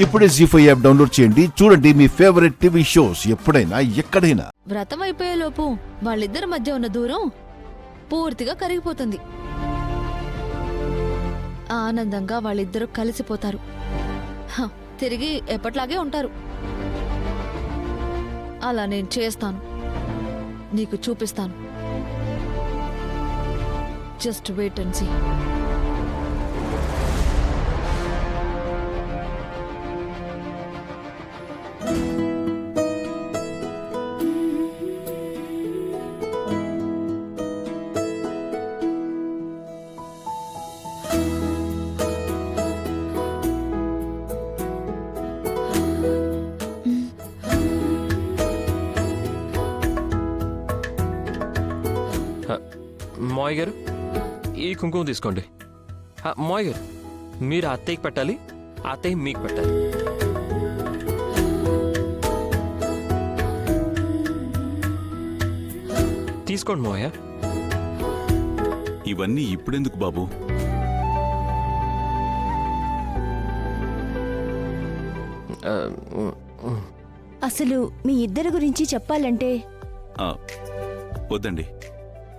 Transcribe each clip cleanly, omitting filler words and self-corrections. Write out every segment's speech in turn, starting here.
ఇప్పుడే జీ5 app download చేయండి. చూడండి మీ ఫేవరెట్ టీవీ షోస్ ఎప్పుడైనా ఎక్కడైనా. వ్రతం అయిపోయేలోపు వాళ్ళిద్దరి మధ్య ఉన్న దూరం పూర్తిగా కరిగిపోతుంది. ఆనందంగా వాళ్ళిద్దరూ కలిసిపోతారు. తిరిగి ఎప్పట్లాగే ఉంటారు. అలా నేను చేస్తాను, నీకు చూపిస్తాను. Just wait and see. మాయ్ గారు, ఈ కుంకుమ తీసుకోండి. మాయ్ గారు, మీరు అత్తయ్యకి పెట్టాలి, అత్తయ్య మీకు పెట్టాలి. తీసుకోండి మోయ. ఇవన్నీ ఇప్పుడెందుకు బాబు? అసలు మీ ఇద్దరి గురించి చెప్పాలంటే వద్దండి,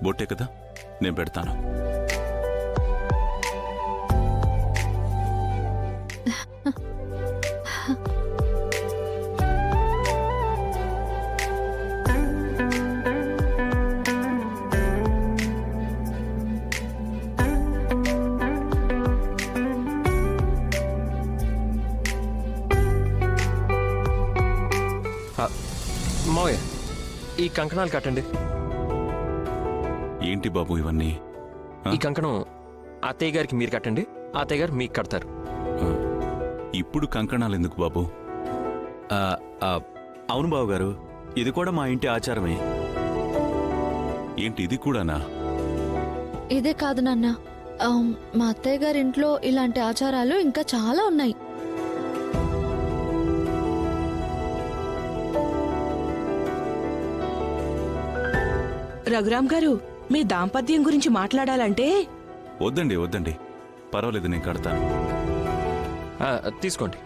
బొట్టే కదా, నేను పెడతాను. మోయ, ఈ కంకణాలు కట్టండి. ఏంటి బాబు ఇవన్నీ? ఈ కంకణం అత్తయ్య గారికి మీరు కట్టండి, అత్తయ్య గారు మీకు కడతారు. ఇప్పుడు కంకణాలు ఎందుకు బాబు? అవును బాబు గారు, ఇది కూడా మా ఇంటి ఆచారమే. ఏంటి ఇది కూడానా? ఇదే కాదు నాన్న, మా అత్తయ్య గారి ఇంట్లో ఇలాంటి ఆచారాలు ఇంకా చాలా ఉన్నాయి. రఘురామ్ గారు, మీ దాంపత్యం గురించి మాట్లాడాలంటే వద్దండి వద్దండి, పర్వాలేదు, నేను కడతాను. తీసుకోండి.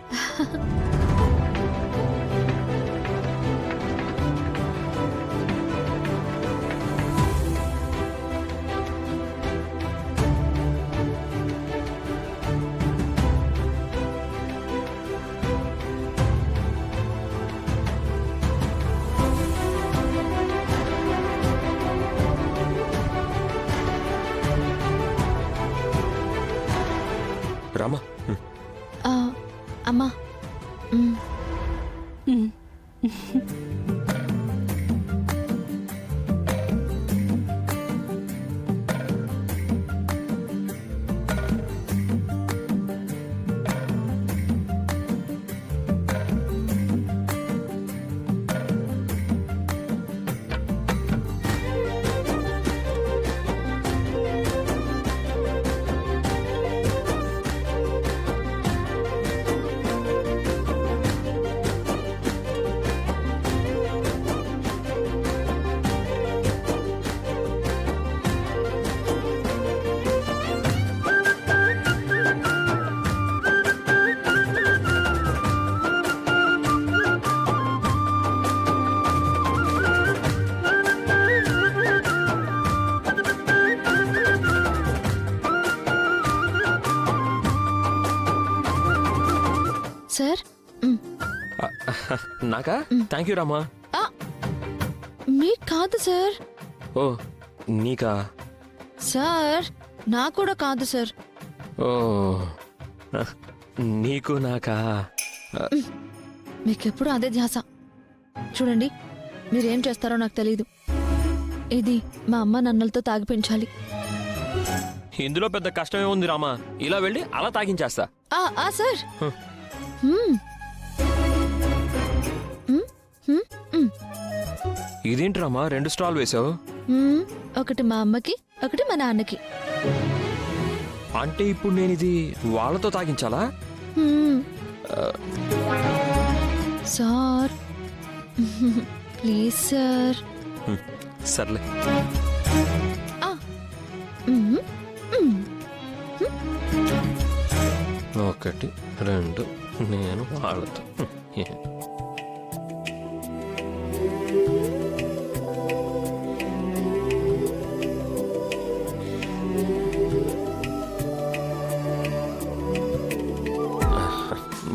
రామా. అమ్మా. సార్, నాకా? Thank you Rama. మీకు కాదు సార్. ఓ, నీకా? సార్, నాకు కూడా కాదు సార్. ఓ, నీకు నాకా? మీకెప్పుడు అదే ధ్యాస. చూడండి, మీరేం చేస్తారో నాకు తెలీదు. ఇది మా అమ్మ నన్నలతో తాగిపించాలి. ఇందులో పెద్ద కష్టమే ఉంది రామా, ఇలా వెళ్ళి అలా తాగించేస్తా. సార్. ఇదేంటి రామా, 2 స్టాల్ వేసావు? ఒకటి మా అమ్మకి, ఒకటి మా నాన్నకి. అంటే ఇప్పుడు నేను ఇది వాళ్ళతో తాగించాలా? Sir, please sir. సర్లే. ఓకే. 1 2 నేను వాడతా.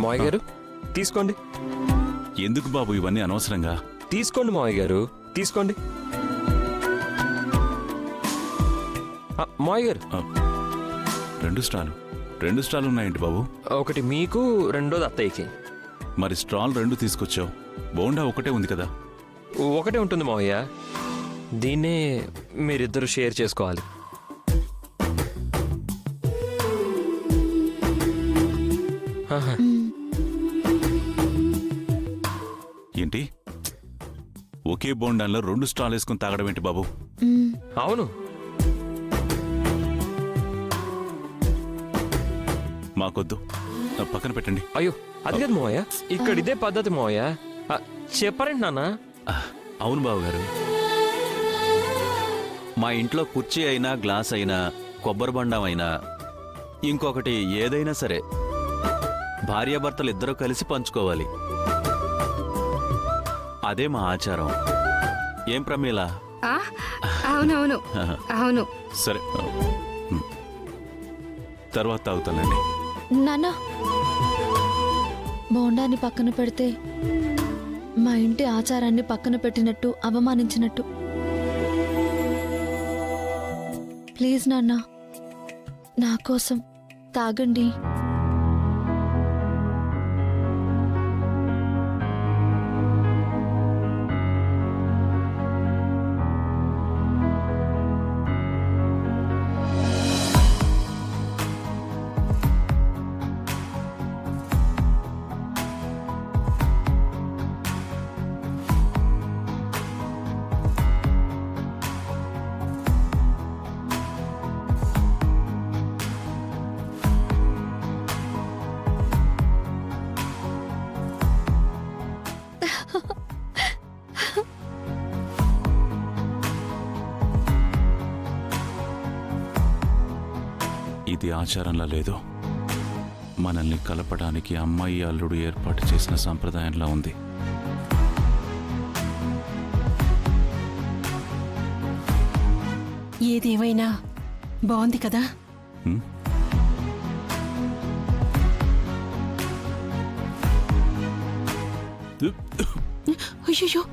మావయ్య గారు తీసుకోండి. ఎందుకు బాబు ఇవన్నీ అనవసరంగా? తీసుకోండి మావయ్య గారు, తీసుకోండి. మావయ్య గారు, 2 స్టాలు 2 స్టాలు ఉన్నాయండి బాబు? ఒకటి మీకు, రెండోది అత్తయ్యకి. మరి స్టాల్ 2 తీసుకొచ్చావు, బోండా ఒకటే ఉంది కదా? ఒకటే ఉంటుంది మావయ్య, దీన్నే మీరిద్దరు షేర్ చేసుకోవాలి. ఆహా. ఏంటి ఒకే బోండాల్లో 2 స్టాల్ వేసుకుని తాగడం ఏంటి బాబు? అవును, మాకొద్దు, పక్కన పెట్టండి. అయ్యో అది కాదు మావయ్య, ఇక్కడ ఇదే పద్ధతి మావయ్య. చెప్పారండి నాన్న. అవును బావగారు, మా ఇంట్లో కుర్చీ అయినా గ్లాస్ అయినా కొబ్బరి బండం అయినా ఇంకొకటి ఏదైనా సరే భార్యాభర్తలు ఇద్దరూ కలిసి పంచుకోవాలి. అదే మా ఆచారం. ఏం ప్రమీల? అవునవును అవును. సరే, తర్వాత తాగుతానండి. నాన్న, బోండాన్ని పక్కన పెడితే మా ఇంటి ఆచారాన్ని పక్కన పెట్టినట్టు, అవమానించినట్టు. ప్లీజ్ నాన్న, నా కోసం తాగండి. ఇది ఆచారంలా లేదు, మనల్ని కలపడానికి అమ్మాయి అల్లుడు ఏర్పాటు చేసిన సంప్రదాయంలా ఉంది. ఏదేమైనా బాగుంది కదా. హ్మ్? అయ్యో,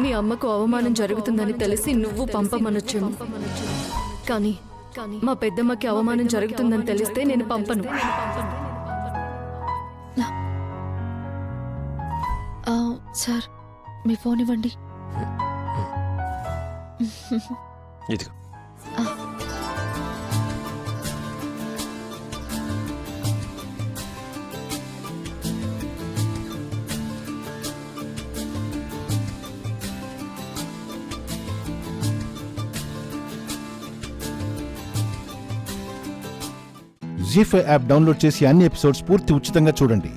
మీ అమ్మకు అవమానం జరుగుతుందని తెలిసి నువ్వు పంపమనొచ్చేమో, కానీ మా పెద్దమ్మకి అవమానం జరుగుతుందని తెలిస్తే నేను పంపను. సార్, మీ ఫోన్ ఇవ్వండి. ఇదిగో. జీ5 యాప్ డౌన్లోడ్ చేసి అన్ని ఎపిసోడ్స్ పూర్తి ఉచితంగా చూడండి.